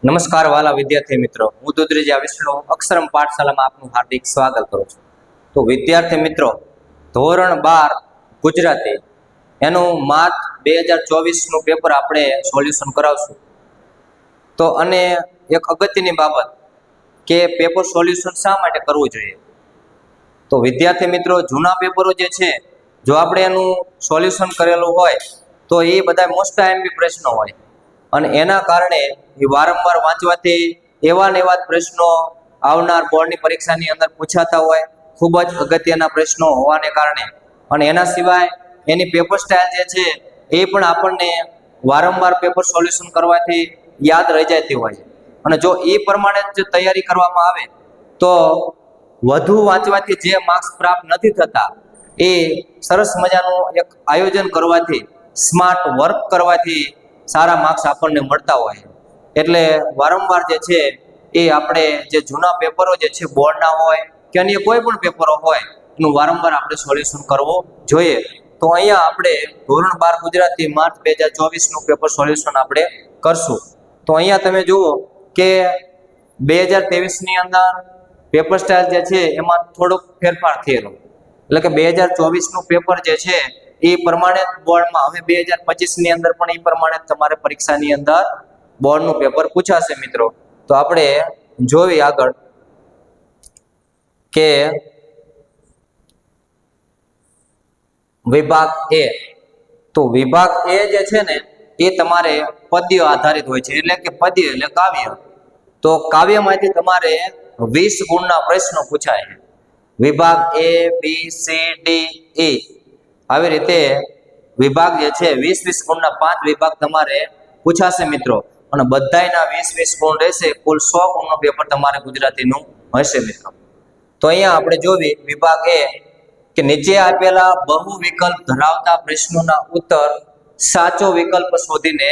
નમસ્કાર વાલા વિદ્યાર્થી મિત્રો, હું દુધરેજા વિષ્ણુ અક્ષરમ પાઠશાલામાં આપનું હાર્દિક સ્વાગત કરું છું. તો વિદ્યાર્થી મિત્રો, ધોરણ 12 ગુજરાતી એનું માર્ચ 2024 નું પેપર આપણે સોલ્યુશન કરાવશું. તો અને એક અગત્યની બાબત કે પેપર સોલ્યુશન શા માટે કરવું જોઈએ. તો વિદ્યાર્થી મિત્રો, જૂના પેપરો જે છે, જો આપણે એનું સોલ્યુશન કરેલું હોય તો એ બધા મોસ્ટ આઈએમપી પ્રશ્નો હોય અને એના કારણે એ વારંવાર વાંચવાથી એવા ને એવા પ્રશ્નો આવનાર બોર્ડની પરીક્ષાની અંદર પૂછાતા હોય, ખૂબ જ અગત્યના પ્રશ્નો હોવાને કારણે. અને એના સિવાય એની પેપર સ્ટાઇલ જે છે એ પણ આપણને વારંવાર પેપર સોલ્યુશન કરવાથી યાદ રહી જતી હોય છે. અને જો એ પ્રમાણે જ તૈયારી કરવામાં આવે તો વધુ વાંચવાથી જે માર્ક્સ પ્રાપ્ત નથી થતા એ સરસ મજાનું એક આયોજન કરવાથી, સ્માર્ટ વર્ક કરવાથી સારા માર્ક્સ આપણને મળતા હોય. એટલે વારંવાર જે છે એ આપણે જે જૂના પેપરો જે છે બોર્ડના હોય કે અન્ય કોઈ પણ પેપરો હોય એનું વારંવાર આપણે સોલ્યુશન કરવું જોઈએ. તો અહીંયા આપણે ધોરણ 12 ગુજરાતી માર્ચ 2024 નું પેપર સોલ્યુશન આપણે કરશું. તો અહીંયા તમે જુઓ કે 2023 ની અંદર પેપર સ્ટાઇલ જે છે એમાં થોડોક ફેરફાર થયેલો, એટલે કે 2024 નું પેપર જે છે એ પ્રમાણે બોર્ડમાં હવે 2025 ની અંદર પણ એ પ્રમાણે તમારે પરીક્ષાની અંદર બોર્ડનું પેપર પૂછાશે મિત્રો. તો આપણે જોઈ આગળ કે વિભાગ એ, તો વિભાગ એ જે છે ને એ તમારે પદ્ય આધારિત હોય છે, એટલે કે પદ્ય એટલે કાવ્ય. તો કાવ્યમાંથી તમારે 20 ગુણના પ્રશ્નો પૂછાય છે. વિભાગ એ, બી, સી, ડી, એ આવી રીતે વિભાગ જે છે 20 ગુણના 5 વિભાગ તમારે પૂછાશે મિત્રો. અને બધાયના 20 ગુણ રહેશે, કુલ 100 ગુણનું પેપર તમારે ગુજરાતીનું હશે મિત્રો. તો અહીંયા આપણે જોવી વિભાગ એ કે નીચે આપેલા બહુ વિકલ્પ ધરાવતા પ્રશ્નોના ઉત્તર સાચો વિકલ્પ શોધીને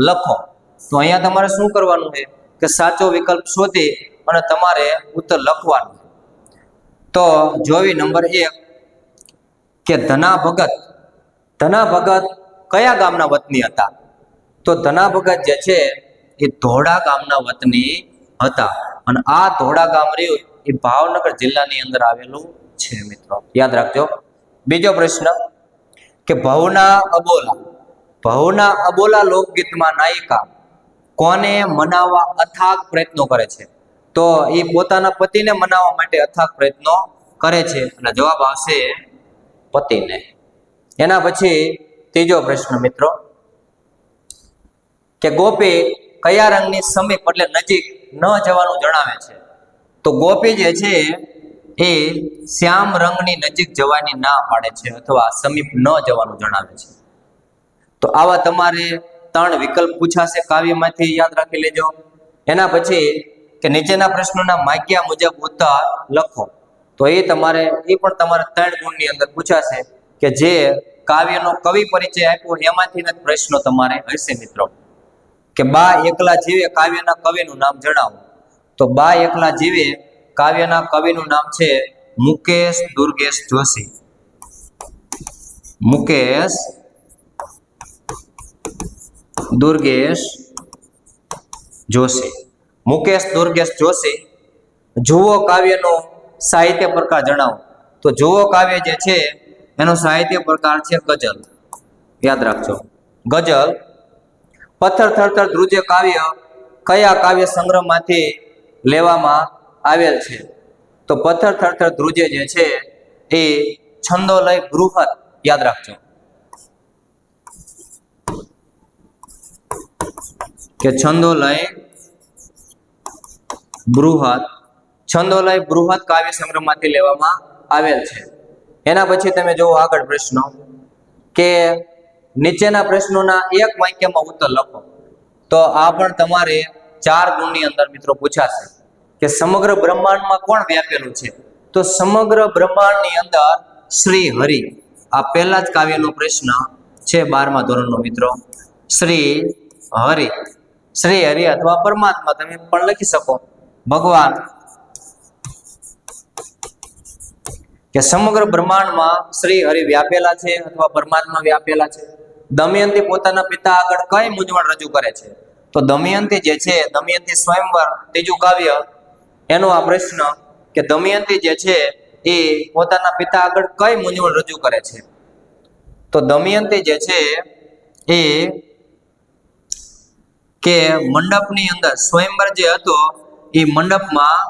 લખો. તો અહીંયા તમારે શું કરવાનું છે કે સાચો વિકલ્પ શોધી અને તમારે ઉત્તર લખવાનું. તો જોવી નંબર 1 કે ધના ભગત કયા ગામના વતની હતા. તો ધના ભગત જે છે એ ધોળા ગામના વતની હતા અને આ ધોળા ગામ રહ્યું એ ભાવનગર જિલ્લાની અંદર આવેલું છે મિત્રો, યાદ રાખજો. બીજો પ્રશ્ન કે ભવના અબોલા લોકગીતમાં નાયિકા કોને મનાવવા અથાગ પ્રયત્નો કરે છે. તો એ પોતાના પતિને મનાવવા માટે અથાગ પ્રયત્નો કરે છે અને જવાબ આવશે પતિને. એના પછી ત્રીજો પ્રશ્ન મિત્રો કે ગોપી કયા રંગની સમીપ એટલે નજીક ન જવાનું જણાવે છે. તો ગોપી જે છે એ શ્યામ રંગની નજીક જવાની ના પાડે છે અથવા સમીપ ન જવાનું જણાવે છે. તો આવા તમારે 3 વિકલ્પ પૂછાશે કાવ્યમાંથી, યાદ રાખી લેજો. એના પછી કે નીચેના પ્રશ્નોના માગ્યા મુજબ ઉત્તર લખો. તો એ પણ તમારે 3 ગુણની અંદર પૂછાશે કે જે કાવ્યનો કવિ પરિચય આપ્યો એમાંથી જ પ્રશ્નો તમારે હશે મિત્રો. કે બા એકલા જીવે કાવ્યના કવિનું નામ જણાવો. તો બા એકલા જીવે કાવ્યના કવિનું નામ છે મુકેશ દુર્ગેશ જોશી. મુકેશ દુર્ગેશ જોશી. જુઓ કાવ્યનો સાહિત્ય પ્રકાર જણાવો. તો જુઓ કાવ્ય જે છે એનો સાહિત્ય પ્રકાર છે ગઝલ, યાદ રાખજો ગઝલ. પથ્થર થરથર ધ્રુજે કાવ્ય કયા કાવ્ય સંગ્રહમાંથી લેવામાં આવેલ છે. તો પથ્થર થરથર ધ્રુજે જે છે એ છંદોલય બૃહદ, યાદ રાખજો કે છંદોલય બૃહદ કાવ્ય સંગ્રહમાંથી લેવામાં આવેલ છે. એના પછી તમે જુઓ આગળ પ્રશ્નો કે નીચેના પ્રશ્નોના એક વાક્યમાં ઉત્તર લખો. તો આ પણ તમારે 4 ગુણની અંદર મિત્રો પૂછાશે કે સમગ્ર બ્રહ્માંડમાં કોણ વ્યાપેલું છે. તો સમગ્ર બ્રહ્માંડની અંદર શ્રી હરિ, આ પહેલા જ કાવ્યનો પ્રશ્ન છે 12મા ધોરણનો મિત્રો. શ્રી હરિ અથવા પરમાત્મા તમે પણ લખી શકો, ભગવાન. કે સમગ્ર બ્રહ્માંડમાં શ્રી હરિ વ્યાપેલા છે અથવા પરમાત્મા વ્યાપેલા છે. દમયંતી પોતાના પિતા આગળ કઈ મૂંઝવણ રજૂ કરે છે. તો દમયંતી જે છે, દમયંતી સ્વયંવર ત્રીજું કાવ્ય, એનો આ પ્રશ્ન કે દમયંતી જે છે એ પોતાના પિતા આગળ કઈ મૂંઝવણ રજૂ કરે છે? તો દમયંતી જે છે એ કે મંડપની અંદર સ્વયંવર જે હતો એ મંડપમાં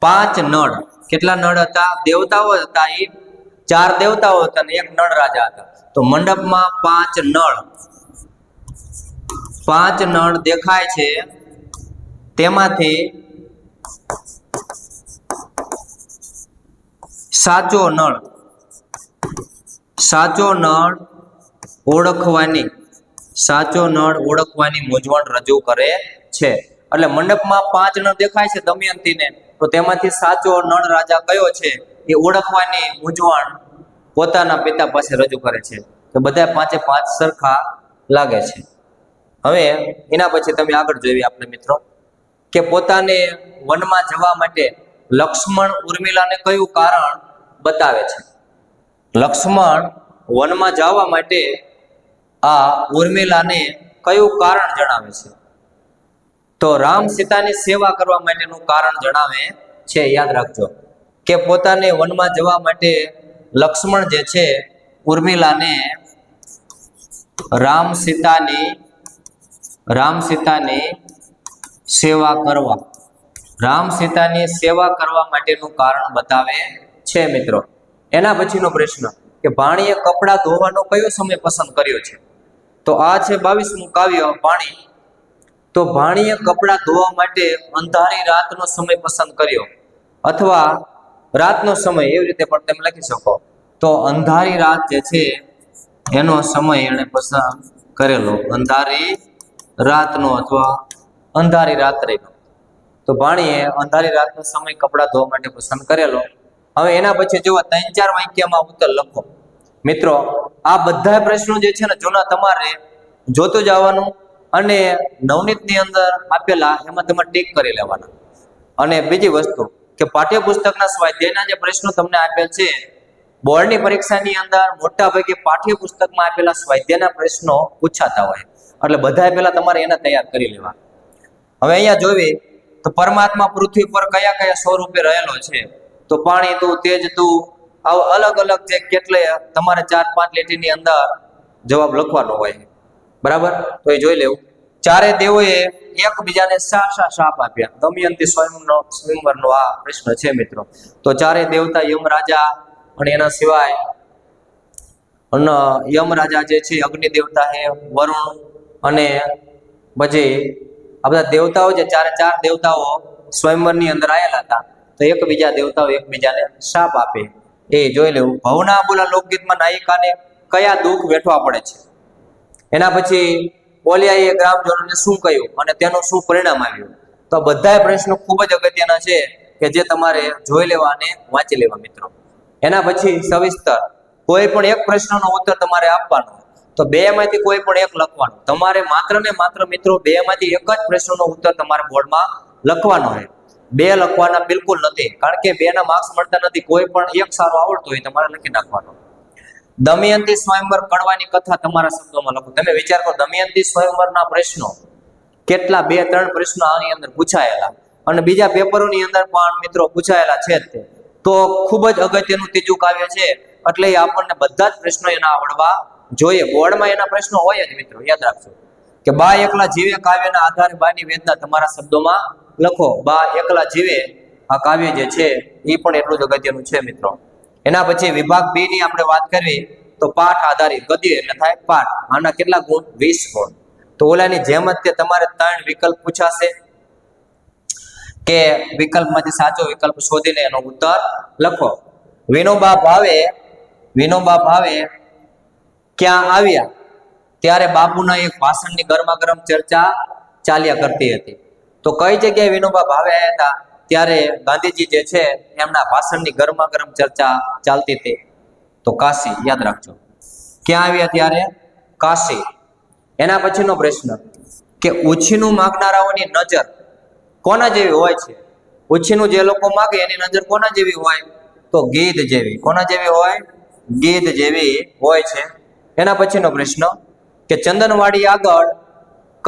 5 નળ, કેટલા નળ હતા? દેવતાઓ હતા, એ 4 દેવતાઓ હતા અને 1 નળ રાજા હતા. તો મંડપમાં 5 નળ દેખાય છે, તેમાંથી સાચો નળ ઓળખવાની મૂંઝવણ રજૂ કરે છે. એટલે મંડપમાં 5 નળ દેખાય છે દમયંતીને, તો તેમાંથી સાચો નળ રાજા કયો છે એ ઓળખવાની મૂંઝવણ પોતાના પિતા પાસે રજૂ કરે છે કે બધા 5 સરખા લાગે છે. હવે એના પછી તમે આગળ જોઈએ આપણે મિત્રો કે પોતાને વનમાં જવા માટે લક્ષ્મણ ઉર્મિલાને કયું કારણ બતાવે છે? લક્ષ્મણ વનમાં જવા માટે આ ઉર્મિલાને કયું કારણ જણાવે છે? તો રામ સીતાની સેવા કરવા માટેનું કારણ જણાવે છે. યાદ રાખજો કે પોતાને વનમાં જવા માટે લક્ષ્મણ જે છે ઉર્મિલાને રામ સીતાની સેવા કરવા માટેનું કારણ બતાવે છે મિત્રો. એના પછીનો પ્રશ્ન કે ભાણીએ કપડાં ધોવાનો કયો સમય પસંદ કર્યો છે? તો આ છે 22મું કાવ્ય ભાણી. તો ભાણીએ કપડાં ધોવા માટે અંધારી રાતનો સમય પસંદ કર્યો, અથવા રાતનો સમય, એવી રીતે પણ તમે લખી શકો. તો અંધારી રાત જે છે એનો સમય એને પસંદ કરેલો, અંધારી રાતનો અથવા અંધારી રાત્રિનો. તો ભાણીએ અંધારી રાતનો સમય કપડાં ધોવા માટે પસંદ કરેલો. હવે એના પછી જુઓ 3-4 વાક્યમાં ઉત્તર લખો. મિત્રો આ બધા પ્રશ્નો જે છે ને જૂના તમારે જોતું જવાનું અને નવનીતની અંદર આપેલા એમાં તમારે ટીક કરી લેવાના. અને બીજી વસ્તુ કે પાઠ્યપુસ્તકના સ્વાધ્યાયના જે પ્રશ્નો તમને આપેલ છે, બોર્ડની પરીક્ષાની અંદર મોટા ભાગે પાઠ્યપુસ્તકમાં આપેલા સ્વાધ્યાયના પ્રશ્નો પૂછાતા હોય, એટલે બધા પહેલા તમારે એને તૈયાર કરી લેવા. હવે અહીંયા જોઈએ તો પરમાત્મા પૃથ્વી પર કયા કયા સ્વરૂપે રહેલો છે? તો પાણી તું, તેજ તું, આવા અલગ અલગ જે કેટલે તમારે 4-5 લીટીની અંદર જવાબ લખવાનો હોય, બરાબર? તો એ જોઈ લેવું. 4 દેવોએ એકબીજાને શાપ આપ્યા. દમયંતી સ્વયંવરનો આ પ્રશ્ન છે મિત્રો. તો 4 દેવતા યમરાજા અને એના સિવાય યમરાજા જે છે અગ્નિ દેવતા હે, વરુણ, અને પછી આ બધા દેવતાઓ જે 4 દેવતાઓ સ્વયંવરની અંદર આવેલા હતા, તો એકબીજા દેવતાઓ એકબીજાને શાપ આપે એ જોઈ લેવું. ભવના બોલા લોકગીતમાં નાયિકાને કયા દુઃખ વેઠવા પડે છે? એના પછી ઓલિયાએ ગ્રામજનોને શું કહ્યું અને તેનું શું પરિણામ આવ્યું? તો બધા પ્રશ્નો ખૂબ જ અગત્યના છે કે જે તમારે જોઈ લેવા અને વાંચી લેવા મિત્રો. એના પછી સવિસ્તર કોઈ પણ એક પ્રશ્નનો ઉત્તર તમારે આપવાનો, તો 2 માંથી કોઈ પણ એક લખવાનો. તમારે માત્ર ને માત્ર મિત્રો 2 માંથી એક જ પ્રશ્નનો ઉત્તર તમારે બોર્ડમાં લખવાનો હોય. 2 લખવાના બિલકુલ નથી, કારણ કે 2 ના માર્ક્સ મળતા નથી. કોઈ પણ એક સારો આવડતો હોય તમારે લખી નાખવાનો. દમયંતી સ્વયંવર કડવાની કથા તમારા શબ્દોમાં લખો. તમે વિચાર કરો, દમયંતી સ્વયંવરના પ્રશ્નો કેટલા 2-3 પ્રશ્નો આની અંદર પૂછાયેલા, અને બીજા પેપરોની અંદર પણ મિત્રો પૂછાયેલા છે જ તે. તો ખૂબ જ અગત્યનું ત્રીજું કાવ્ય છે, એટલે આપણને બધા જ પ્રશ્નો એના આવડવા જોઈએ. બોર્ડમાં એના પ્રશ્નો હોય જ મિત્રો, યાદ રાખજો કે બા એકલા જીવે કાવ્યના આધારે બાની વેદના તમારા શબ્દોમાં લખો. બા એકલા જીવે આ કાવ્ય જે છે એ પણ એટલું જ અગત્યનું છે મિત્રો. એના પછી વિભાગ 2 ની આપણે વાત કરવી તો પાઠ આધારિત ગદ્ય એટલે થાય પાઠ. આના કેટલા ગુણ? 20 ગુણ. તો ઓલાની જેમ જ તે તમારે 3 વિકલ્પ પૂછાશે કે વિકલ્પમાંથી સાચો વિકલ્પ શોધીને એનો ઉત્તર લખો. વિનોબા ભાવે ક્યાં આવ્યા ત્યારે બાપુના એક ભાષણની ગરમાગરમ ચર્ચા ચાલ્યા કરતી હતી. તો કઈ જગ્યાએ વિનોબા ભાવે આવ્યા હતા? ત્યારે ગાંધીજી જે છે એમના ભાષણની ગરમાગરમ ચર્ચા ચાલતી હતી. તો કાશી, યાદ રાખજો. ક્યાં આવ્યા ત્યારે? કાશી. એના પછીનો પ્રશ્ન કે ઉછીનું માગનારાઓની નજર કોના જેવી હોય છે? ઉછીનું જે લોકો માગે એની નજર કોના જેવી હોય? તો ગીધ જેવી. કોના જેવી હોય? ગીધ જેવી હોય છે. એના પછીનો પ્રશ્ન કે ચંદનવાડી આગળ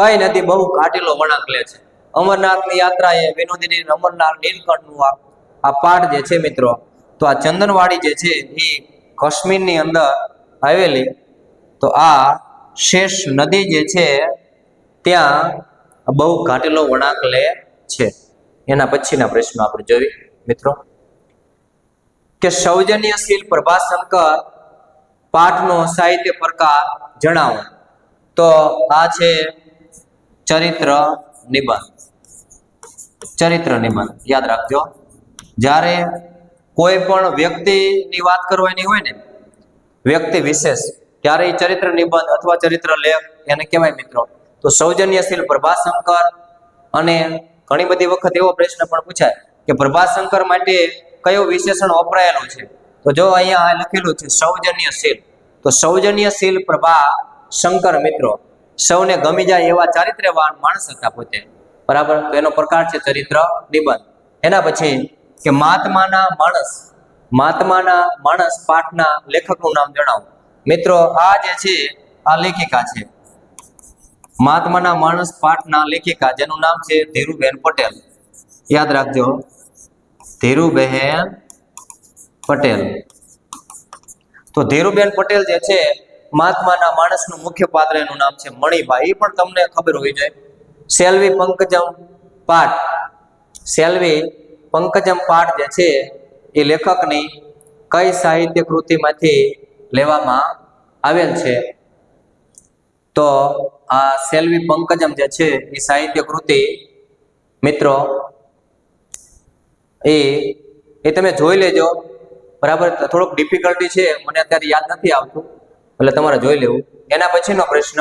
કઈ નદી બહુ ઘાટીલો વળાંક લે છે? અમરનાથની યાત્રા એ વિનોદીની અમરનાથ નીલકંઠનું આ પાઠ જે છે મિત્રો, તો આ ચંદનવાડી જે છે એ કાશ્મીરની અંદર આવેલી, તો આ શેષ નદી જે છે ત્યાં બહુ ઘાટેલો વળાંક લે છે. એના પછીના પ્રશ્નો આપણે જોઈએ મિત્રો કે સૌજન્યશીલ પ્રભાશંકર પાઠનો સાહિત્ય પ્રકાર જણાવો. તો આ છે ચરિત્ર નિબંધ. ચરિત્ર નિબંધ યાદ રાખજો. જ્યારે કોઈ પણ વ્યક્તિની વાત કરવાની હોય ને, વ્યક્તિ વિશેષ, ત્યારે એ ચરિત્ર નિબંધ અથવા ચરિત્ર લેખ એને કહેવાય મિત્રો. તો સૌજન્યશીલ પ્રભાશંકર, અને ઘણી બધી વખત એવો પ્રશ્ન પણ પૂછાય કે પ્રભાશંકર માટે કયો વિશેષણ વપરાયેલું છે? તો જો અહીંયા લખેલું છે સૌજન્યશીલ, તો સૌજન્યશીલ પ્રભાશંકર મિત્રો સૌને ગમી જાય એવા ચારિત્ર્યવાન માણસ હતા પોતે, બરાબર. તો એનો પ્રકાર છે ચરિત્ર નિબંધ. એના પછી કે મહાત્માના માણસ પાઠના લેખકનું નામ જણાવો. મિત્રો આ જે છે આ લેખિકા છે, મહાત્માના માણસ પાઠના લેખિકા, જેનું નામ છે ધીરુબેન પટેલ. યાદ રાખજો, ધીરુબેન પટેલ. તો ધીરુબેન પટેલ જે છે મહાત્માના માણસનું મુખ્ય પાત્ર, એનું નામ છે મણિભાઈ. એ પણ તમને ખબર હોવી જોઈએ. સેલ્વી પંકજમ પાઠ જે છે એ લેખકની કઈ સાહિત્ય કૃતિમાંથી લેવામાં આવેલ છે? તો આ સેલ્વી પંકજમ જે છે એ સાહિત્ય કૃતિ મિત્રો એ તમે જોઈ લેજો, બરાબર. થોડુંક ડિફિકલ્ટી છે, મને અત્યારે યાદ નથી આવતું, એટલે તમારે જોઈ લેવું. એના પછીનો પ્રશ્ન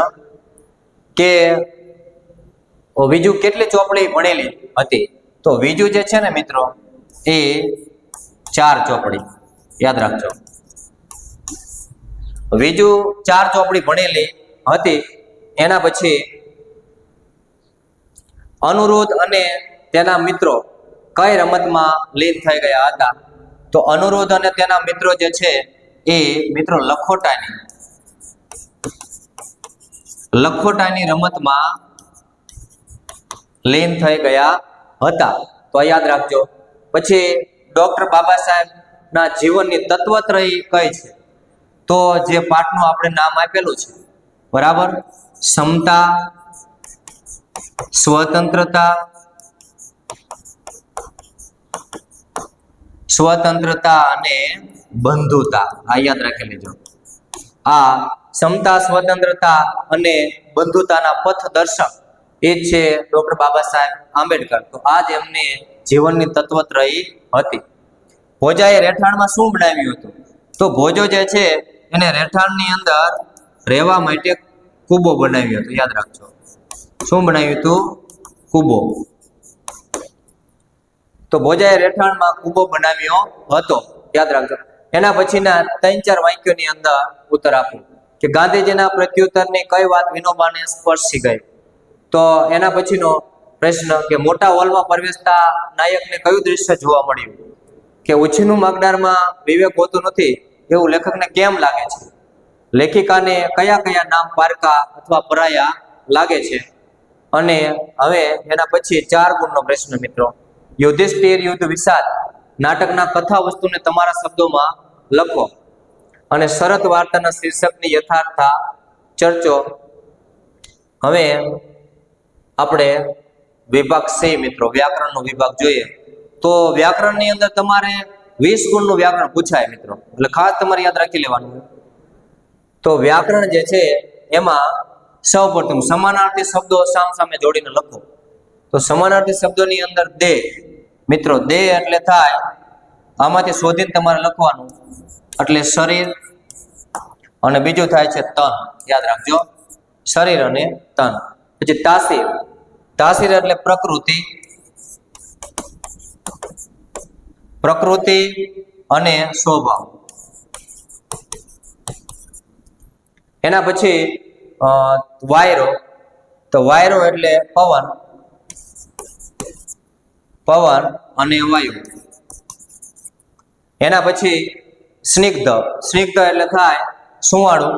કે વિજુ કેટલી ચોપડી ભણેલી હતી? તો વિજુ જે છે ને મિત્રો એ 4 ચોપડી. યાદ રાખજો, વિજુ 4 ચોપડી ભણેલી હતી. એના પછી અનુરુદ્ધ અને તેના મિત્રો કઈ રમતમાં લીન થઈ ગયા હતા? તો અનુરુદ્ધ અને તેના મિત્રો જે છે એ મિત્રો લખોટાની રમતમાં લીન થઈ ગયા હતા. તો યાદ રાખજો. પછી ડોક્ટર બાબા સાહેબના જીવનની તત્વત્રયી કઈ છે? તો જે પાઠનું આપણે નામ આપેલું છે, બરાબર, સમતા, સ્વતંત્રતા અને બંધુતા. આ યાદ રાખી લેજો. આ સમતા, સ્વતંત્રતા અને બંધુતાના પથદર્શક એ છે ડોક્ટર બાબા સાહેબ આંબેડકર. તો આ જ એમની જીવનની તત્વત્રયી હતી. ભોજાએ રહેઠાણમાં શું બનાવ્યું હતું? તો ભોજો જે છે એને રહેઠાણની અંદર રહેવા માટે કૂબો બનાવ્યો હતો. યાદ રાખજો, શું બનાવ્યું હતું? કૂબો. તો ભોજાએ રહેઠાણમાં કૂબો બનાવ્યો હતો. યાદ રાખજો. એના પછીના 3-4 વાક્યોની અંદર ઉત્તર આપો કે ગાંધીજીના પ્રત્યુત્તરની કઈ વાત વિનોબાને સ્પર્શી ગઈ? તો એના પછીનો પ્રશ્ન કે મોટા હોલમાં પ્રવેશતા નાયકને કયું દ્રશ્ય જોવા મળ્યું? કે ઉછીનું માગનારમાં વિવેક હોતું નથી એવું લેખકને કેમ લાગે છે? લેખિકાને કયા કયા નામ પારકા અથવા પરાયા લાગે છે? અને હવે એના પછી 4 ગુણનો પ્રશ્ન મિત્રો. યુધિષ્ઠિર યુદ્ધ વિષાદ નાટકના કથા વસ્તુને તમારા શબ્દોમાં લખો. અને શરત વાર્તાના શીર્ષકની યથાર્થતા ચર્ચો. હવે આપણે વિભાગ C મિત્રો, વ્યાકરણનો વિભાગ જોઈએ. તો વ્યાકરણની અંદર તમારે 20 ગુણનું વ્યાકરણ પૂછાય મિત્રો, એટલે ખાસ તમારે યાદ રાખી લેવાનું. તો વ્યાકરણ જે છે એમાં સૌપ્રથમ સમાનાર્થી શબ્દો સામસામે જોડીને લખો. તો સમાનાર્થી શબ્દોની અંદર દે મિત્રો, દે એટલે થાય, આમાંથી શોધીને તમારે લખવાનું, એટલે શરીર, અને બીજું થાય છે તન. યાદ રાખજો, શરીર અને તન. પછી તાસીર, તાસીર એટલે પ્રકૃતિ અને સ્વભાવ. એના પછી વાયરો, તો વાયરો એટલે પવન અને વાયુ. એના પછી સ્નિગ્ધ, સ્નિગ્ધ એટલે થાય સુવાળું.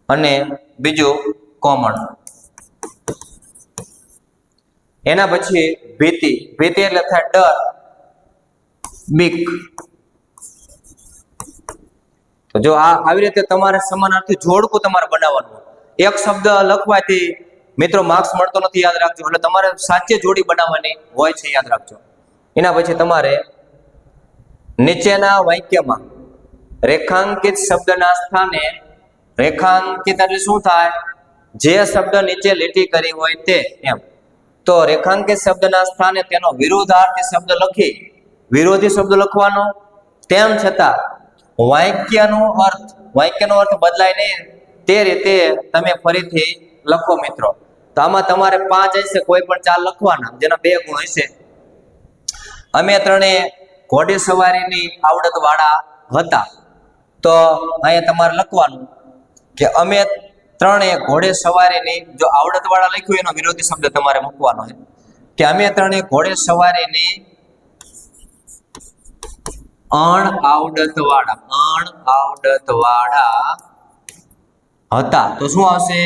અને બીજું કોમન. એના પછી ભીતિ. ભીતિ એટલે થાય ડર, બીક. તો જો આવી રીતે તમારે સમાનાર્થી જોડકું તમારે બનાવવાનું. એક શબ્દ લખવાથી મિત્રો માર્ક્સ મળતો નથી, યાદ રાખજો. એટલે તમારે સાચી જોડી બનાવવાની હોય છે, યાદ રાખજો. એના પછી તમારે નીચેના વાક્યમાં રેખાંકિત શબ્દના સ્થાને, રેખાંકિત એટલે શું થાય? જે શબ્દ નીચે લીટી કરી હોય તે, એમ. તો રેખાંકિત શબ્દના સ્થાને તેનો વિરુદ્ધાર્થી શબ્દ લખી વિરોધી શબ્દ લખવાનો. તેમ છતાં વાક્યનો અર્થ બદલાય નહીં તે રીતે તમે ફરીથી લખો મિત્રો. તો આમાં તમારે 5 હશે, કોઈ પણ 4 લખવાના, જેના 2 ગુણ હશે. અમે ત્રણે ઘોડેસવારીની આવડત વાળા હતા. તો અહીંયા તમારે લખવાનું કે અમે ત્રણે ઘોડેસવારીની, જો આવડત વાળા લખ્યું એનો વિરોધી શબ્દ તમારે મૂકવાનો છે કે અમે ત્રણે ઘોડેસવારીની અણઆવડત વાળા હતા. તો શું આવશે?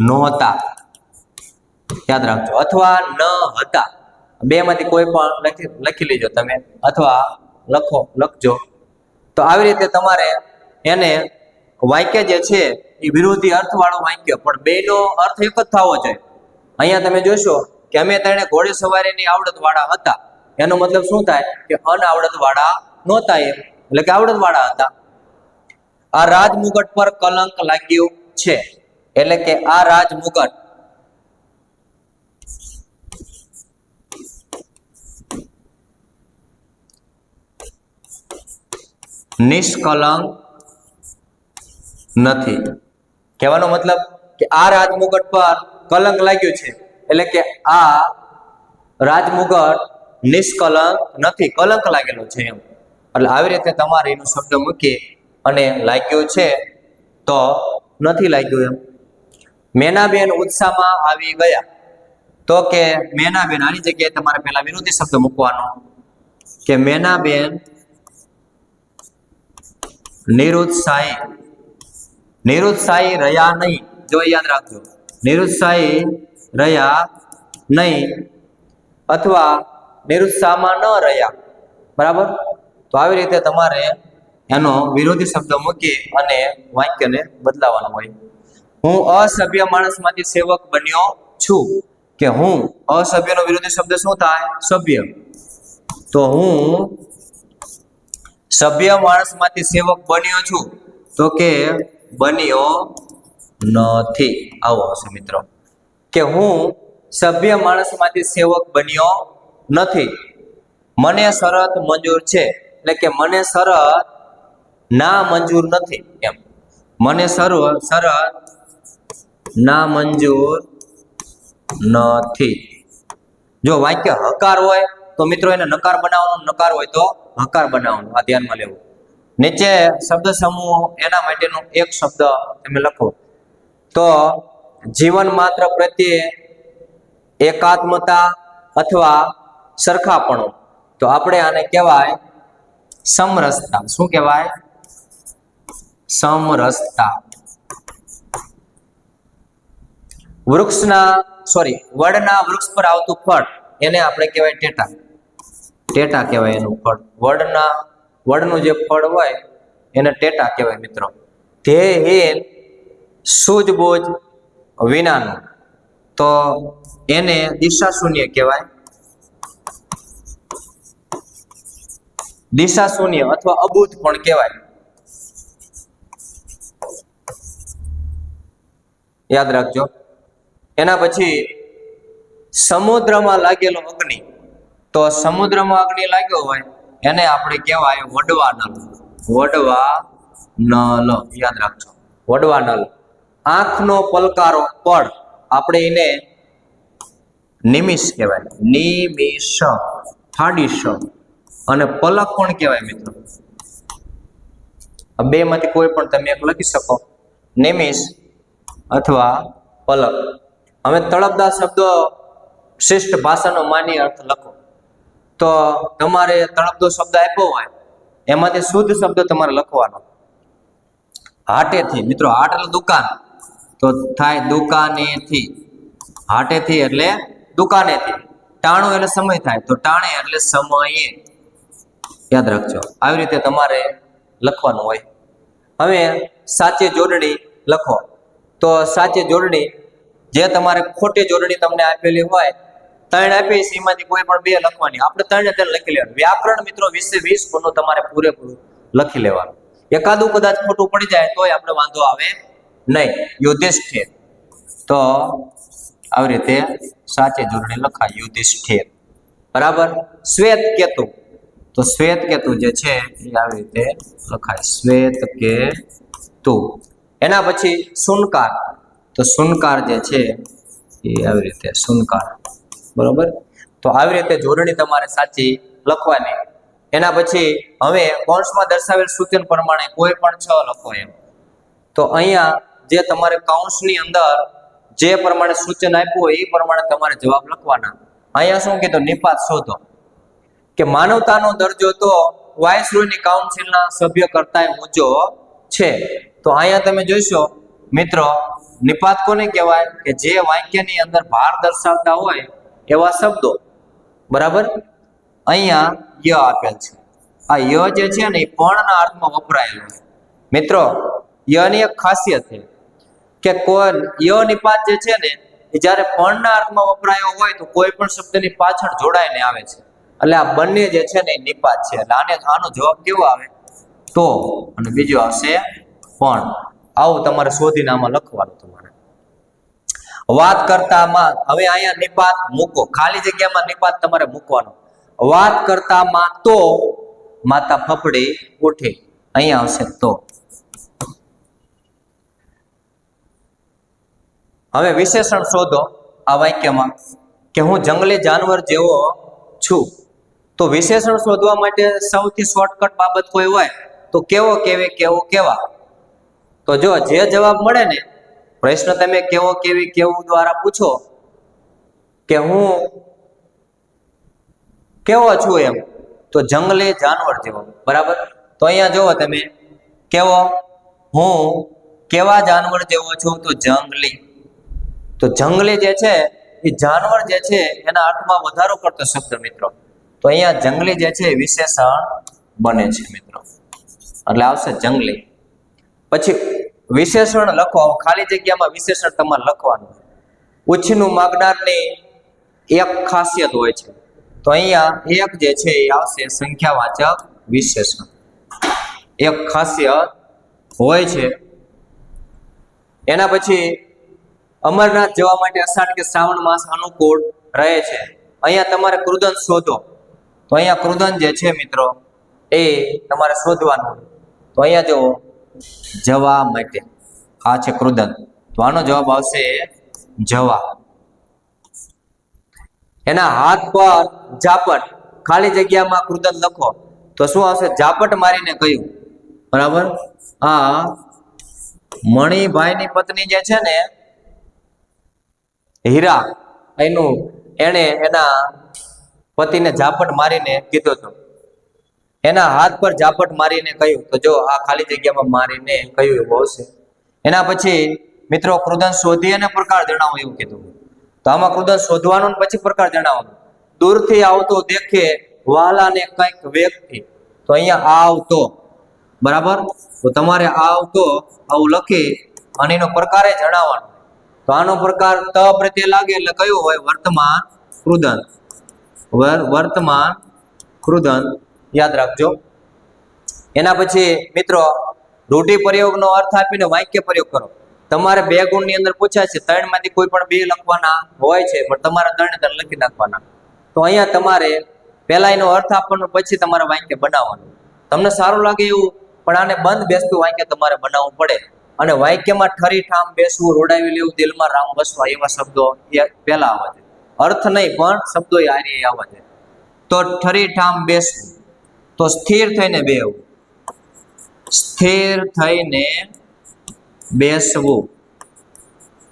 નહોતા. યાદ રાખજો. અથવા ન હતા, 2 માંથી કોઈ પણ લખી લેજો તમે, અથવા લખજો. તો આવી રીતે તમારે એને વાક્ય જે છે એ વિરોધી અર્થ વાળું વાક્ય, પણ બેનો અર્થ એક જ થવો જોઈએ. અહીંયા તમે જોશો કે અમે ત્રણે ઘોડેસવારીની આવડત વાળા હતા, એનો મતલબ શું થાય? કે અનાવડત વાળા નહોતા, એમ. એટલે કે આવડત વાળા હતા. આ રાજમુગટ પર કલંક લાગ્યું છે, એટલે કે આ રાજમુગટ નિષ્કલંક નથી. કહેવાનો મતલબ કે આ રાજમુગટ પર કલંક લાગ્યું છે, એટલે કે આ રાજમુગટ નિષ્કલંક નથી, કલંક લાગેલો છે, એમ. એટલે આવી રીતે તમારે એનો શબ્દ મૂકી અને લાગ્યું છે તો નથી લાગ્યું, એમ. મેનાબેન ઉત્સાહમાં આવી ગયા. તો કે મેનાબેન, આની જગ્યાએ તમારે પહેલા વિરોધી શબ્દ મૂકવાનો કે મેનાબેન નિરુત્સાહી રહ્યા નહીં. જો યાદ રાખજો, નિરુત્સાહી રહ્યા નહીં અથવા નિરુત્સાહમાં ન રહ્યા. બરાબર? તો આવી રીતે તમારે એનો વિરોધી શબ્દ મૂકી અને વાક્યને બદલાવાનું હોય. હું અસભ્ય માણસમાંથી સેવક બન્યો છું. કે હું અસભ્યનો વિરોધી શબ્દ શું થાય? સભ્ય. તો હું સભ્ય માણસમાંથી સેવક બન્યો છું. તો કે બન્યો નથી. આવો હશે મિત્રો કે હું સભ્ય માણસમાંથી સેવક બન્યો નથી. મને શરત મંજૂર છે, એટલે કે મને શરત ના મંજૂર નથી, એમ. મને શરત ના મંજૂર નથી. જો વાક્ય હકાર હોય તો મિત્રો એને નકાર બનાવવાનો, નકાર હોય તો હકાર બનાવવાનો. આ ધ્યાનમાં લેવું. નીચે શબ્દ સમૂહ એના માટેનો એક શબ્દ તમે લખો. તો જીવન માત્ર પ્રત્યે એકાત્મતા અથવા સરખાપણું. તો આપણે આને કહેવાય સમરસતા. શું કહેવાય? સમરસતા. વડના વૃક્ષ પર આવતું ફળ એને આપણે કહેવાય ટેટા. ટેટા કહેવાય એનું ફળ. વડનું જે ફળ હોય એને ટેટા કહેવાય મિત્રો. ધ્યેયહીન સૂઝબૂઝ વિનાનું, તો એને દિશા શૂન્ય કહેવાય. દિશા શૂન્ય અથવા અબૂધ પણ કહેવાય. યાદ રાખજો. એના પછી સમુદ્રમાં લાગેલો અગ્નિ. તો સમુદ્રમાં અગ્નિ લાગ્યો હોય એને આપણે કહેવાય વડવા નલ. વડવા નલ. યાદ રાખજો, વડવા નલ. આંખનો પલકારો પડ, આપણે એને નિમિષ કહેવાય. નિમિષ, ફાડીશ. અને પલક પણ કહેવાય મિત્રો. આ 2 માંથી કોઈ પણ તમે એક લખી શકો, નિમિષ અથવા પલક. હવે તળપદા શબ્દો શ્રેષ્ઠ ભાષાનો માન્ય અર્થ લખો. તો તમારે તળપદો શબ્દ આપ્યો હોય એમાંથી શુદ્ધ શબ્દ તમારે લખવાનો. હાટેથી, મિત્રો હાટ એટલે દુકાન, તો થાય દુકાનેથી. હાટેથી એટલે દુકાનેથી. ટાણું એટલે સમય થાય, તો ટાણે એટલે સમયે. યાદ રાખજો, આવી રીતે તમારે લખવાનું હોય. હવે સાચી જોડણી લખો. તો સાચી જોડણી જે તમારે ખોટી જોડણી તમને આપેલી હોય, 3 આપી છે, એમાંથી કોઈ પણ 2 લખવાની. આપણે 3 ને 3 લખી લેવાનું. વ્યાકરણ મિત્રો 20 ગુણનું તમારે પૂરેપૂરું લખી લેવાનું. એકાદું કદાચ ખોટું પડી જાય તોય આપણે વાંધો આવે નહીં. યુધિષ્ઠિર, તો આવી રીતે સાચી જોડણી લખાય યુધિષ્ઠિર. બરાબર. શ્વેત કેતુ, તો શ્વેત કેતુ જે છે એ આવી રીતે લખાય શ્વેત કેતુ. એના પછી સુનકાર, તો સુનકાર જે છે એ આવી રીતે સુનકાર. બરોબર. તો આવી રીતે જોડણી તમારે સાચી લખવાની. એના પછી હવે કૌંસમાં દર્શાવેલ સૂચન પ્રમાણે કોઈ પણ 6 લખો એમ. તો અહીંયા જે તમારે કૌંસની અંદર જે પ્રમાણે સૂચન આપ્યું હોય એ પ્રમાણે તમારે જવાબ લખવાના. અહીંયા શું કીધું? નિપાત શોધો. કે માનવતાનો દરજ્જો તો વાઇસરોયની કાઉન્સિલના સભ્ય કરતાંય ઊંચો છે. તો અહીંયા તમે જોઈશો મિત્રો, નિપાત કોને કહેવાય? કે જે વાક્યની અંદર ભાર દર્શાવતા હોય એવા શબ્દો. બરાબર. અહીંયા ય આપેલ છે. આ ય જે છે ને એ પણના અર્થમાં વપરાયેલો છે. મિત્રો યની એક ખાસિયત છે કે કોઈ ય નિપાત જે છે ને એ જ્યારે પણના અર્થમાં વપરાયો હોય તો કોઈ પણ શબ્દની પાછળ જોડાઈને આવે છે. એટલે આ બંને જે છે ને એ નિપાત છે. એટલે આનો જવાબ કેવો આવે? તો. અને બીજો આવશે પણ. આવું તમારે શોધીને આમાં લખવાનું તમારે. વાત કરતામાં હવે અહીંયા નિપાત મૂકો, ખાલી જગ્યામાં નિપાત તમારે મૂકવાનો. વાત કરતામાં તો માતા ફફડી ઉઠી. અહીંયા આવશે તો. હવે વિશેષણ શોધો આ વાક્યમાં કે હું જંગલી જાનવર જેવો છું. તો વિશેષણ શોધવા માટે સૌથી શોર્ટકટ બાબત કોઈ હોય તો કેવો, કેવી, કેવું, કેવા. તો જો જે જવાબ મળે ને, પ્રશ્ન તમે કેવો, કેવી, કેવું દ્વારા પૂછો કે હું કેવો છું એમ, તો જંગલી જાનવર જેવો. બરાબર. તો અહીંયા જુઓ તમે, કેવો, હું કેવા જાનવર જેવો છું, તો જંગલી. તો જંગલી જે છે એ જાનવર જે છે એના અર્થમાં વધારો કરતો શબ્દ મિત્રો. તો અહીંયા જંગલી જે છે વિશેષણ બને છે મિત્રો. એટલે આવશે જંગલી. પછી વિશેષણ લખો. ખાલી જગ્યામાં વિશેષણ તમારે લખવાનું. ઉછીનું માગનારની એક ખાસિયત હોય છે. તો અહીંયા એક જે છે એ આવશે સંખ્યાવાચક વિશેષણ. એક ખાસિયત હોય છે. એના પછી અમરનાથ જવા માટે અષાઢ કે શ્રાવણ માસ અનુકૂળ રહે છે. અહીંયા તમારે કૃદંત શોધો. તો અહીંયા કૃદંત જે છે મિત્રો એ તમારે શોધવાનું. તો અહીંયા જો જવા માટે આ છે કૃદંત. તો આનો જવાબ આવશે જવા. એના હાથ પર ઝાપટ, ખાલી જગ્યામાં કૃદંત લખો. તો શું આવશે? ઝાપટ મારીને કહ્યું. બરાબર. આ મણિભાઈની પત્ની જે છે ને હીરા, એને એના પતિને ઝાપટ મારીને કીધું હતું. એના હાથ પર ઝાપટ મારીને કહ્યું. તો જો આ ખાલી જગ્યામાં મારીને કહ્યું એવું આવશે. એના પછી મિત્રો કૃદંત શોધી અને પ્રકાર જણાવો એવું કીધું. તો આમાં કૃદંત શોધવાનું પછી પ્રકાર જણાવવાનું. દૂરથી આવતો દેખે વાલાને કંઈક વેગથી. તો અહીંયા આવતો. બરાબર. તો તમારે આવતો આવું લખી અને એનો પ્રકાર જણાવવાનો. તો આનો પ્રકાર ત પ્રત્યે લાગે એટલે કયું હોય? વર્તમાન કૃદંત. વર્તમાન કૃદંત યાદ રાખજો. એના પછી મિત્રો રૂઢિપ્રયોગનો અર્થ આપીને વાક્ય પ્રયોગ કરો. તમારે 2 ગુણની અંદર પૂછાય છે, 3 માંથી કોઈ પણ 2 લખવાના હોય છે, પણ તમારે 3 ને 3 લખી નાખવાના. તો અહીંયા તમારે પહેલા એનો અર્થ આપવાનો, પછી તમારે વાક્ય બનાવવાનું. તમને સારું લાગે એવું, પણ આને બંધ બેસતું વાક્ય તમારે બનાવવું પડે. અને વાક્યમાં ઠરી ઠામ બેસવું, રોડાવી લેવું, દિલમાં રામ વસવા એવા શબ્દો એ પહેલા આવે છે. અર્થ નહીં પણ શબ્દો આવે છે. તો ઠરી ઠામ બેસવું, તો સ્થિર થઈને બેસવું. સ્થિર થઈને બેસવું.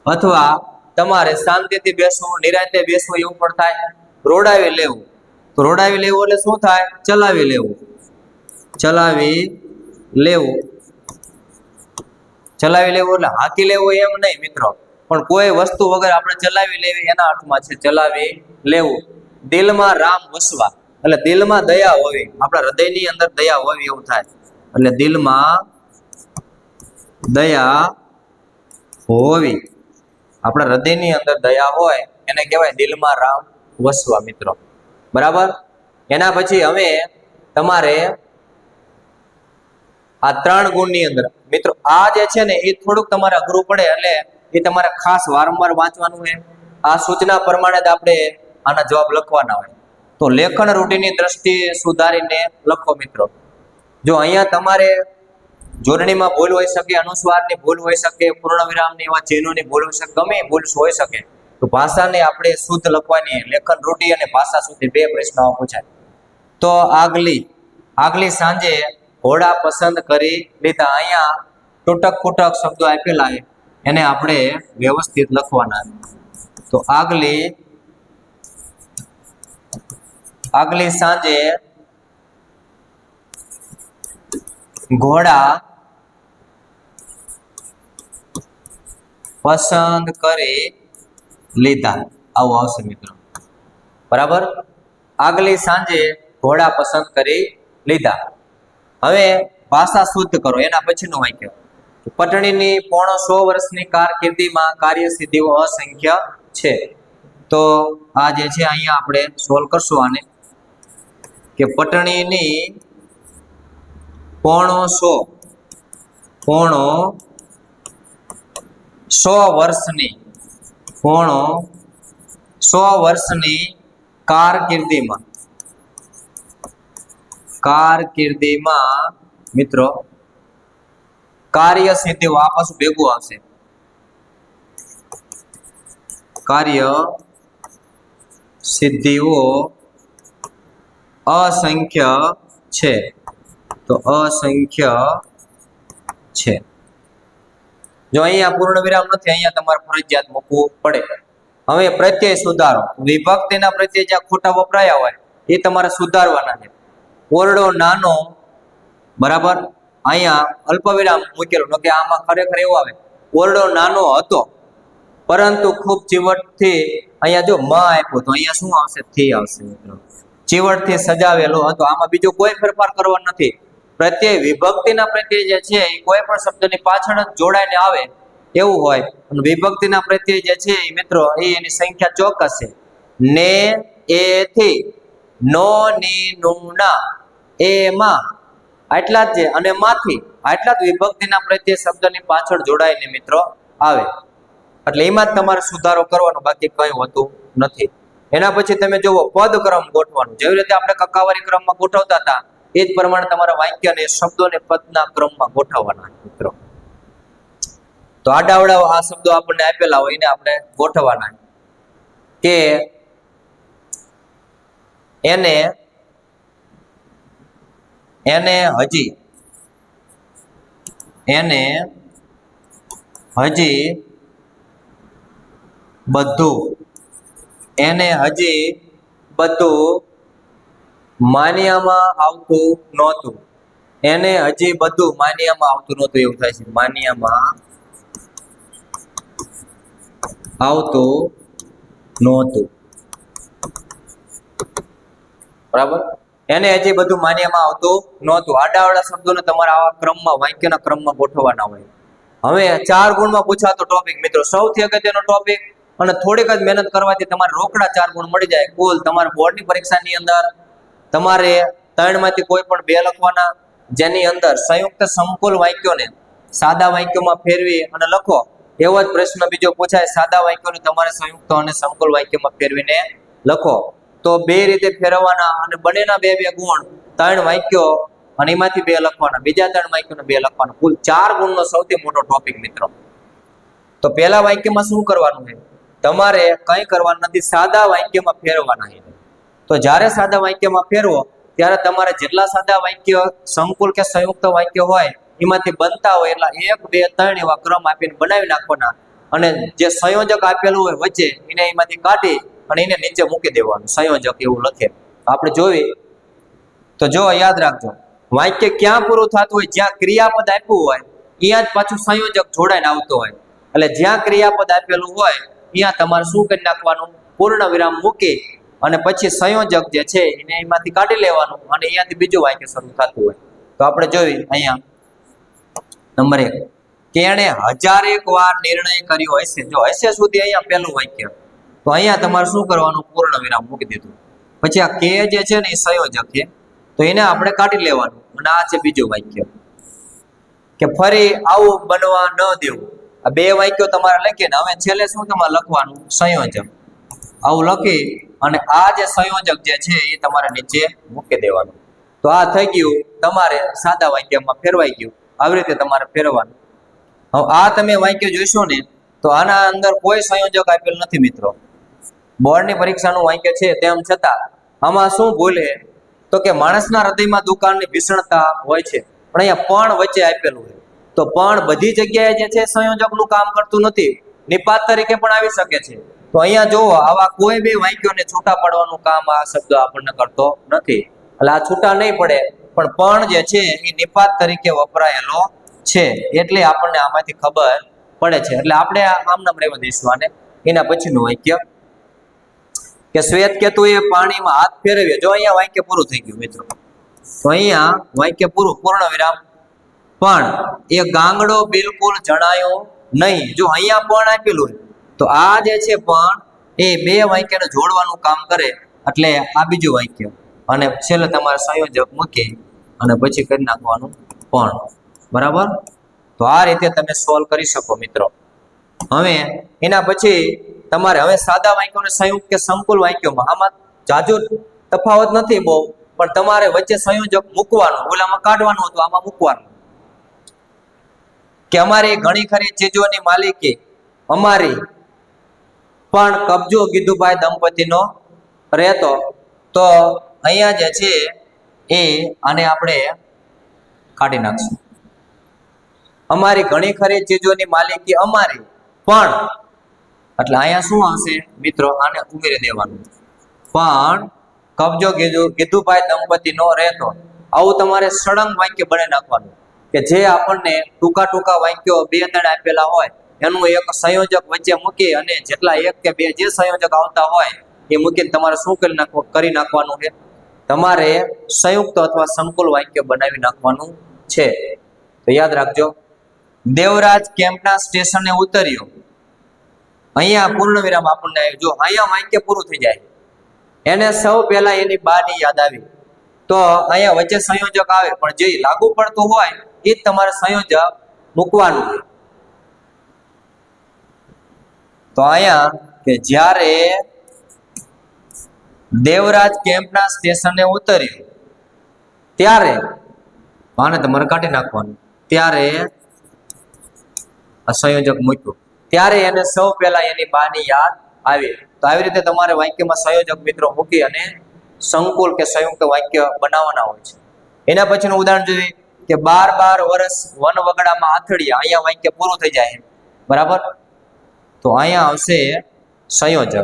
અથવા તમારે શાંતિથી બેસવું, નિરાંતે બેસવું એવું પણ થાય. રોડાવી લેવું. તો રોડાવી લેવું એટલે શું થાય? ચલાવી લેવું. ચલાવી લેવું. ચલાવી લેવું એટલે હાકી લેવું એમ નહીં મિત્રો, પણ કોઈ વસ્તુ વગર આપણે ચલાવી લેવી એના અર્થમાં છે ચલાવી લેવું. દિલમાં રામ વસવા એટલે દિલમાં દયા હોવી, આપણા હૃદયની અંદર દયા હોવી એવું થાય. એટલે દિલમાં દયા હોવી, આપણા હૃદયની અંદર દયા હોય એને કહેવાય દિલમાં રામ વસવા મિત્રો. બરાબર. એના પછી હવે તમારે આ 3 ગુણની અંદર મિત્રો આ જે છે ને એ થોડુંક તમારે અઘરું પડે, એટલે એ તમારે ખાસ વારંવાર વાંચવાનું છે. આ સૂચના પ્રમાણે જ આપણે આના જવાબ લખવાના હોય. તો લેખન રૂઢિની દ્રષ્ટિએ સુધારીને લખો મિત્રો. જો અહીંયા તમારે જોડણીમાં ભૂલ હોઈ શકે, અનુસ્વારની ભૂલ હોઈ શકે, પૂર્ણ વિરામની એવા ચિહ્નોની ભૂલ હોઈ શકે, ગમે ભૂલ હોઈ શકે, તો ભાષાને આપણે શુદ્ધ લખવાની. લેખન રૂઢિ અને ભાષા શુદ્ધિ 2 પ્રશ્નો પૂછાય. તો આગલી સાંજે ઘોડા પસંદ કરી લીધા. અહીંયા તૂટક ફૂટક શબ્દો આપેલા છે, એને આપણે વ્યવસ્થિત લખવાના. તો આગલી સાંજે ઘોડા પસંદ કરી લીધા, આવું આવશે મિત્રો. બરાબર. આગલી સાંજે ઘોડા પસંદ કરી લીધા. હવે ભાષા શુદ્ધ કરો. એના પછીનું વાક્ય, પટણીની 100 વર્ષની કારકિર્દીમાં કાર્યસિદ્ધિઓ અસંખ્ય છે. તો આ જે છે અહીંયા આપણે સોલ્વ કરશું આને, કે પટણીની 100 વર્ષની કારકિર્દીમાં મિત્રો કાર્ય સિદ્ધિઓ આ પાછું ભેગું આવશે. કાર્ય સિદ્ધિઓ અસંખ્ય છે. તો અસંખ્ય છે. જો અહીંયા પૂર્ણ વિરામ નથી, અહીંયા તમારે ફરજિયાત મૂકવું પડે. હવે પ્રત્યય સુધારો. વિભક્તિના પ્રત્યય જ્યાં ખોટા વપરાયા હોય એ તમારે સુધારવાના છે. ઓરડો નાનો, બરાબર. અહીંયા અલ્પવિરામ મૂકેલો, કે આમાં ખરેખર એવું આવે, ઓરડો નાનો હતો પરંતુ ખૂબ ચીવટથી, અહીંયા જો મ આપ્યો તો અહીંયા શું આવશે? થી આવશે મિત્રો. ચીવટથી સજાવેલો હતો. આમાં બીજો કોઈ ફેરફાર કરવાનો નથી. પ્રત્યય વિભક્તિના પ્રત્યય જે છે એ કોઈ પણ શબ્દની પાછળ જ જોડાઈને આવે એવું હોય. અને વિભક્તિના પ્રત્યય જે છે એ મિત્રો એની સંખ્યા ચોક્કસ છે. ને, એ થી, નો, ની, નું, ના, એમાં આટલા જ છે, અને માંથી આટલા જ વિભક્તિના પ્રત્યય શબ્દની પાછળ જોડાઈને મિત્રો આવે. એટલે એમાં જ તમારે સુધારો કરવાનો, બાકી કંઈ હોતું નથી. એના પછી તમે જોવો પદક્રમ ગોઠવાનું. જેવી રીતે આપણે કકાવારી ક્રમમાં ગોઠવતા હતા એ જ પ્રમાણે તમારા વાક્યને શબ્દોને પદના ક્રમમાં ગોઠવવાના મિત્રો. તો આડાવડા આ શબ્દો આપણને આપેલા હોય એને આપણે ગોઠવવાના, કે એને હજી બધું માન્યામાં આવતું નહોતું. એને હજી બધું માન્યામાં આવતું નહોતું એવું થાય છે. માન્યામાં આવતું નહોતું. બરાબર. એને હજી બધું માન્યામાં આવતું નહોતું. આડાવાળા શબ્દોને તમારે આવા ક્રમમાં, વાક્યના ક્રમમાં ગોઠવવાના હોય. હવે 4 ગુણમાં પૂછાતો ટોપિક મિત્રો, સૌથી અગત્યનો ટોપિક, અને થોડીક જ મહેનત કરવાથી તમારે રોકડા 4 ગુણ મળી જાય. કુલ તમારે બોર્ડની પરીક્ષાની અંદર તમારે 3 માંથી કોઈ પણ 2 લખવાના, જેની અંદર સંયુક્ત સંકુલ વાક્યોને સાદા વાક્યોમાં ફેરવી અને લખો. એવો જ પ્રશ્ન બીજો પૂછાય, સાદા વાક્યોને તમારે સંયુક્ત અને સંકુલ વાક્યમાં ફેરવીને લખો. તો 2 રીતે ફેરવવાના, અને બંનેના 2 ગુણ, 3 વાક્યો અને એમાંથી 2 લખવાના, બીજા 3 વાક્યોને 2 લખવાના. કુલ 4 ગુણનો સૌથી મોટો ટોપિક મિત્રો. તો પહેલા વાક્યમાં શું કરવાનું છે? તમારે કંઈ કરવાનું નથી, સાદા વાક્યમાં ફેરવવાના છે. તો જ્યારે સાદા વાક્યમાં ફેરવો ત્યારે તમારે જેટલા સાદા વાક્ય સંકુલ કે સંયુક્ત વાક્ય હોય એમાંથી બનતા હોય એટલા 1, 2, 3 એવા ક્રમ આપીને બનાવી નાખવાના, અને જે સંયોજક આપેલું હોય વચ્ચે એને એમાંથી કાઢી અને એને નીચે મૂકી દેવાનું. સંયોજક એવું લખે આપણે જોઈ. તો જો યાદ રાખજો, વાક્ય ક્યાં પૂરું થતું હોય? જ્યાં ક્રિયાપદ આપ્યું હોય અહીંયા જ પાછું સંયોજક જોડાઈને આવતો હોય, એટલે જ્યાં ક્રિયાપદ આપેલું હોય ત્યાં તમારે શું કરી નાખવાનું, પૂર્ણ વિરામ મૂકી અને પછી સંયોજક જે છે એને એમાંથી કાઢી લેવાનું અને અહીંયાથી બીજું વાક્ય શરૂ થતું હોય. તો આપણે જોઈએ અહીંયા નંબર 1 કે એણે 1001 વાર નિર્ણય કર્યો હશે. જો હશે સુધી અહીંયા પહેલું વાક્ય, તો અહીંયા તમારે શું કરવાનું, પૂર્ણ વિરામ મૂકી દીધું. પછી આ કે જે છે ને એ સંયોજક છે, તો એને આપણે કાઢી લેવાનું અને આ છે બીજું વાક્ય કે ફરી આવું બનવા ન દેવું. આ બે વાક્યો તમારે લખીને હવે છેલ્લે શું તમારે લખવાનું, સંયોજક. આવું લખી અને આ જે સંયોજક જે છે એ તમારે નીચે મૂકી દેવાનું. તો આ થઈ ગયું તમારે સાદા વાક્યમાં ફેરવાઈ ગયું. આવી રીતે તમારે ફેરવવાનું. હવે આ તમે વાક્ય જોઈશો ને તો આના અંદર કોઈ સંયોજક આપેલ નથી મિત્રો. બોર્ડની પરીક્ષાનું વાક્ય છે, તેમ છતાં આમાં શું ભૂલ છે તો કે માણસના હૃદયમાં દુકાળની ભીષણતા હોય છે, પણ અહીંયા પણ વચ્ચે આપેલું છે. તો પણ બધી જગ્યાએ જે છે સંયોજકનું કામ કરતું નથી, નિપાત તરીકે પણ આવી શકે છે. તો અહીંયા જુઓ, આવા કોઈ બે વાક્યોને છૂટા પાડવાનું કામ આ શબ્દ આપણને કરતો નથી. એટલે આ છૂટા નહીં પડે, પણ જે છે એ નિપાત તરીકે વપરાયેલો છે એટલે આપણને આમાંથી ખબર પડે છે. એટલે આપણે આમ નામ રહેવા દઈશું આને. એના પછીનું વાક્ય કે શ્વેત કેતુએ પાણીમાં હાથ ફેરવ્યો. જો અહીંયા વાક્ય પૂરું થઈ ગયું મિત્રો. તો અહીંયા વાક્ય પૂરું, પૂર્ણ વિરામ. પણ એ ગાંગડો બિલકુલ જણાયો નહીં. જો અહીંયા પણ આપેલું તો આ જે છે પણ એ બે વાક્યને જોડવાનું કામ કરે, એટલે આ બીજું વાક્ય અને છેલ્લે તમારે સંયોજક મૂકી અને પછી કરી નાખવાનું પણ. બરાબર? તો આ રીતે તમે સોલ્વ કરી શકો મિત્રો. હવે એના પછી તમારે હવે સાદા વાક્યોને સંયુક્ત કે સંકુલ વાક્યોમાં આમાં જાજો તફાવત નથી બહુ, પણ તમારે વચ્ચે સંયોજક મૂકવાનું. ઓલામાં કાઢવાનું હતું, આમાં મૂકવાનું. કે અમારી ઘણી ખરી ચીજોની માલિકી અમારી, પણ કબજો ગીધુભાઈ દંપતીનો રહેતો. તો અહીંયા જે છે એ આને આપણે કાઢી નાખશું. અમારી ઘણી ખરી ચીજોની માલિકી અમારી, પણ એટલે અહીંયા શું આવશે મિત્રો, આને ઉમેરી દેવાનું. પણ કબજો ગીધુભાઈ દંપતીનો રહેતો. આવું તમારે સળંગ વાક્ય બનાવી નાખવાનું કે જે આપણને ટૂંકા વાક્યો બે ત્રણ આપેલા હોય એનું એક સંયોજક વચ્ચે મૂકી અને જેટલા એક કે બે જે સંયોજક આવતા હોય એ મૂકીને તમારે શું કરી નાખવાનું છે, તમારે સંયુક્ત અથવા સંકુલ વાક્ય બનાવી નાખવાનું છે. તો યાદ રાખજો. દેવરાજ કેમ્પના સ્ટેશને ઉતર્યો. અહીંયા પૂર્ણ વિરામ આપણને આવ્યું. જો અહીંયા વાક્ય પૂરું થઈ જાય, એને સૌ પહેલા એની બાની યાદ આવી. તો અહીંયા વચ્ચે સંયોજક આવે, પણ જે લાગુ પડતું હોય એ જ તમારે સંયોજક મૂકવાનું. તો અહીંયા કે જ્યારે દેવરાજ કેમ્પના સ્ટેશને ઉતર્યો ત્યારે આને તમારે કાઢી નાખવાનું. ત્યારે સંયોજક મૂક્યું, ત્યારે એને સૌ પહેલા એની બાની યાદ આવી. તો આવી રીતે તમારે વાક્યમાં સંયોજક મિત્રો મૂકી અને સંકુલ કે સંયુક્ત વાક્ય બનાવવાના હોય છે. એના પછીનું ઉદાહરણ જોઈએ કે 12 વર્ષ વન વગડામાં આથડિયા. અહીંયા વાક્ય પૂરું થઈ જાય. બરાબર? તો અહીંયા આવશે સંયોજક.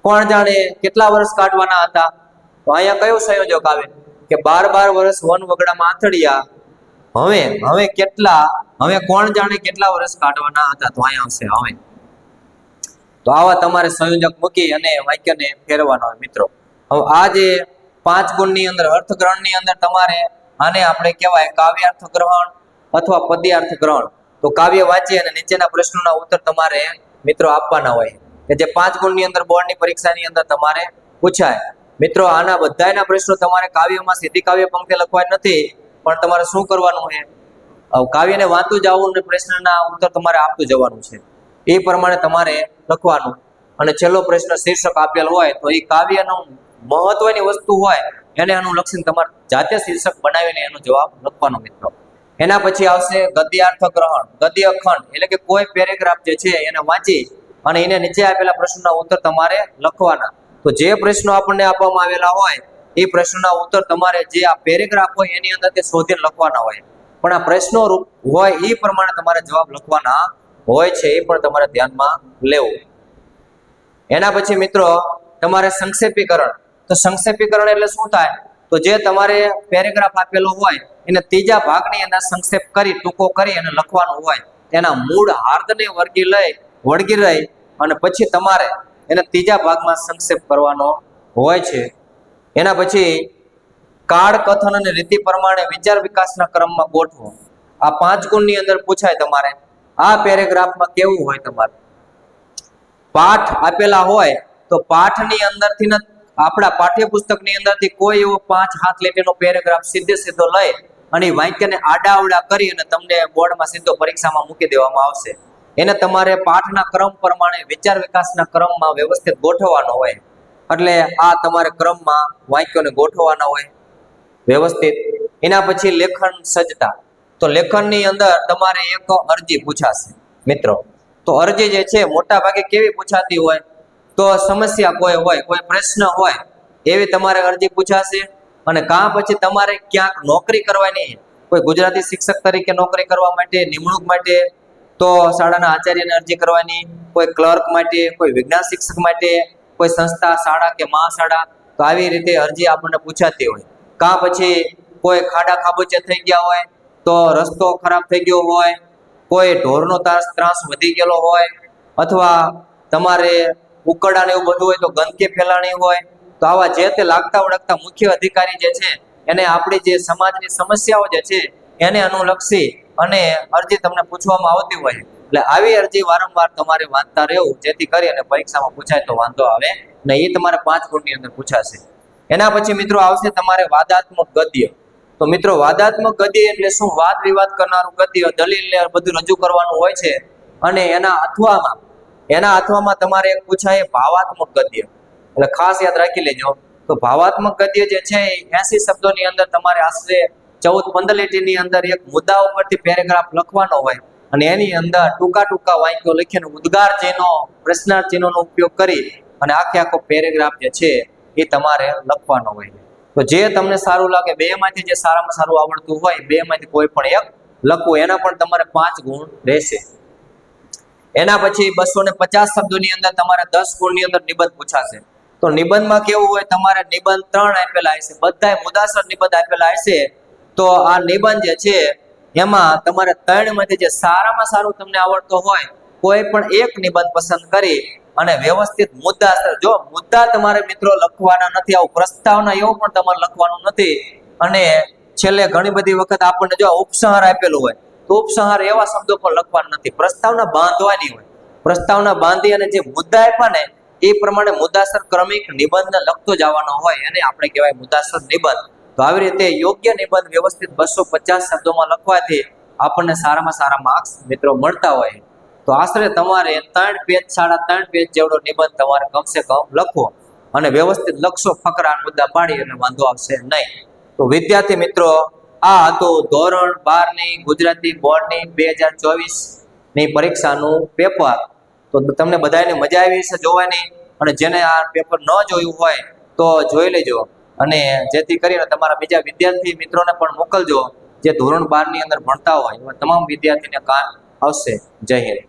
કોણ જાણે કેટલા વર્ષ કાઢવાના હતા? તો અહીંયા કયું સંયોજક આવે કે 12 વર્ષ વન વગડામાં આથડિયા. હવે કેટલા, હવે કોણ જાણે કેટલા વર્ષ કાઢવાના હતા? તો અહીંયા આવશે હવે. તો આવા તમારે સંયોજક મૂકી અને વાક્યને ફેરવવાનો હોય મિત્રો. હવે આ જે 5 ગુણની અંદર અર્થગ્રહણની અંદર તમારે આને આપણે કહેવાય કાવ્ય અર્થગ્રહણ અથવા પદ્ય અર્થગ્રહણ. તો કાવ્ય વાંચી અને નીચેના પ્રશ્નોના ઉત્તર તમારે મિત્રો આપવાના હોય કે જે 5 ગુણની અંદર બોર્ડની પરીક્ષાની અંદર તમારે પૂછાય. મિત્રો આના બધાના પ્રશ્નો તમારે કાવ્યમાં સીધી કાવ્ય પંક્તિ લખવાની નથી, પણ તમારે શું કરવાનું છે, કાવ્યને વાંચતું જવું અને પ્રશ્નના ઉત્તર તમારે આપતું જવાનું છે. એ પ્રમાણે તમારે લખવાનું. અને છેલ્લો પ્રશ્ન શીર્ષક આપેલ હોય તો એ કાવ્યનું મહત્વની વસ્તુ હોય એને અનુલક્ષીને તમારે જાતે શીર્ષક બનાવીને એનો જવાબ લખવાનો મિત્રો. એના પછી આવશે ગદ્યાર્થ ગ્રહણ, ગદ્ય ખંડ, એટલે કે કોઈ પેરેગ્રાફ જે છે એને વાંચી અને એને નીચે આપેલા પ્રશ્નના ઉત્તર તમારે લખવાના. તો જે પ્રશ્નો આપણને આપવામાં આવેલા હોય એ પ્રશ્નના ઉત્તર તમારે જે આ પેરેગ્રાફ હોય એની અંદર તે શોધીને લખવાના હોય, પણ આ પ્રશ્નો હોય એ પ્રમાણે તમારે જવાબ લખવાના હોય છે. એ પણ તમારે ધ્યાનમાં લેવું. એના પછી મિત્રો તમારે સંક્ષેપીકરણ. તો સંક્ષેપીકરણ એટલે શું થાય? તો જે તમારે પેરેગ્રાફ આપેલો હોય એને ત્રીજા ભાગની અંદર સંક્ષેપ કરી ટૂંકો કરી અને લખવાનું હોય, એના મૂળ હાર્દને વળગી રહી અને પછી તમારે એને ત્રીજા ભાગમાં સંક્ષેપ કરવાનો હોય છે. એના પછી કાળ, કથન અને રીતિ પ્રમાણે વિચાર વિકાસના ક્રમમાં ગોઠવો. આ 5 ગુણની અંદર પૂછાય તમારે આ પેરેગ્રાફમાં કેવું હોય. તમારે પાઠ આપેલા હોય તો પાઠની અંદરથી ને આપણા પાઠ્યપુસ્તકની અંદરથી કોઈ એવો 5-7 લીટીનો પેરેગ્રાફ સીધો લઈ અને વાક્યને આડાઅવડા કરી અને તમને બોર્ડમાં સીધો પરીક્ષામાં મૂકી દેવામાં આવશે. એને તમારે પાઠના ક્રમ પ્રમાણે વિચાર વિકાસના ક્રમમાં વ્યવસ્થિત ગોઠવવાનો હોય. એટલે આ તમારે ક્રમમાં વાક્યોને ગોઠવવાના હોય વ્યવસ્થિત. એના પછી લેખન સજ્જતા. તો લેખનની અંદર તમારે એક અરજી પૂછાશે મિત્રો. તો અરજી જે છે મોટા ભાગે કેવી પૂછાતી હોય, તો સમસ્યા કોઈ હોય, કોઈ પ્રશ્ન હોય એવી તમારે અરજી પૂછાશે. અને કાં પછી તમારે ક્યાંક નોકરી કરવાની, કોઈ ગુજરાતી શિક્ષક તરીકે નોકરી કરવા માટે, નિમણૂક માટે, તો શાળાના આચાર્યને અરજી કરવાની, કોઈ ક્લર્ક માટે, કોઈ વિજ્ઞાન શિક્ષક માટે, કોઈ સંસ્થા, શાળા કે મહાશાળા, તો આવી રીતે અરજી આપણને પૂછાતી હોય. કાં પછી કોઈ ખાડા ખાબોચે થઈ ગયા હોય, તો રસ્તો ખરાબ થઈ ગયો હોય, કોઈ ઢોરનો ત્રાસ વધી ગયેલો હોય, અથવા તમારે ઉકરડા ને એવું બધું હોય તો ગંદકી ફેલાણી હોય, તો આવા જે તે લાગતા ઓળખતા મુખ્ય અધિકારી જે છે એને આપણી જે સમાજની સમસ્યાઓ જે છે એને અનુલક્ષી અને અરજી તમને પૂછવામાં આવતી હોય. એટલે આવી અરજી વારંવાર તમારે વાંચતા રહેવું, જેથી કરી અને પરીક્ષામાં પૂછાય તો વાંધો આવે ને. એ તમારે 5 ગુણની અંદર પૂછાશે. એના પછી મિત્રો આવશે તમારે વાદાત્મક ગદ્ય. તો મિત્રો વાદાત્મક ગદ્ય એટલે શું? વાદ વિવાદ કરનારું ગદ્ય, દલીલ બધું રજૂ કરવાનું હોય છે. અને એના અથવામાં તમારે એક પૂછાય ભાવાત્મક ગદ્ય. એટલે ખાસ યાદ રાખી લેજો. તો ભાવાત્મક ગદ્ય જે છે 80 શબ્દોની અંદર તમારે આશરે 14-15 લીટીની અંદર એક મુદ્દા ઉપરથી પેરેગ્રાફ લખવાનો હોય અને એની અંદર ટૂંકા વાક્યો લખીને ઉદ્ગાર ચિહ્નો, પ્રશ્નાર્થ ચિહ્નોનો ઉપયોગ કરી અને આખો પેરેગ્રાફ જે છે એ તમારે લખવાનો હોય. તો જે તમને સારું લાગે, બેમાંથી જે સારામાં સારું આવડતું હોય, બેમાંથી કોઈ પણ એક લખવું. એના પણ તમારે 5 ગુણ રહેશે. એના પછી 250 શબ્દોની અંદર તમારે 10 ગુણની અંદર નિબંધ પૂછાશે. તો નિબંધમાં કેવું હોય, તમારે નિબંધ 3 આપેલા હશે, બધાય મુદ્દાસર નિબંધ આપેલા હશે. તો આ નિબંધ જે છે એમાં તમારે 3માંથી જે સારામાં સારું તમને આવડતો હોય કોઈ પણ એક નિબંધ પસંદ કરી અને વ્યવસ્થિત મુદ્દાસર, જો મુદ્દા તમારે મિત્રો લખવાના નથી, આવું પ્રસ્તાવના એવું પણ તમારે લખવાનું નથી. અને છેલ્લે ઘણી બધી વખત આપણને જો ઉપસંહાર આપેલું હોય તો ઉપસંહાર એવા શબ્દો પણ લખવાના નથી, પ્રસ્તાવના બાંધવાની હોય. પ્રસ્તાવના બાંધી અને જે મુદ્દા આપ્યા ને એ પ્રમાણે મુદ્દાસર ક્રમિક નિબંધને લખતો જવાનો હોય, એને આપણે કહેવાય મુદ્દાસર નિબંધ. તો આવી રીતે યોગ્ય નિબંધ વ્યવસ્થિત 250 શબ્દોમાં લખવાથી આપણને સારામાં સારા માર્ક્સ મિત્રો મળતા હોય. તો આશરે તમારે 3 પેજ, 3.5 પેજ જેવડો નિબંધ તમારે કમસે કમ લખવો અને વ્યવસ્થિત લખશો, ફકરા મુદ્દા પાડી અને વાંધો આવશે નહીં. તો વિદ્યાર્થી મિત્રો, આ હતું ધોરણ 12 ની ગુજરાતી બોર્ડની 2024ની પરીક્ષાનું પેપર. તો તમને બધાને મજા આવી છે જોવાની, અને જેને આ પેપર ન જોયું હોય તો જોઈ લેજો, અને જેથી કરીને તમારા બીજા વિદ્યાર્થી મિત્રોને પણ મોકલજો જે ધોરણ 12 ની અંદર ભણતા હોય, એવા તમામ વિદ્યાર્થીને કામ આવશે. જય હિન્દ.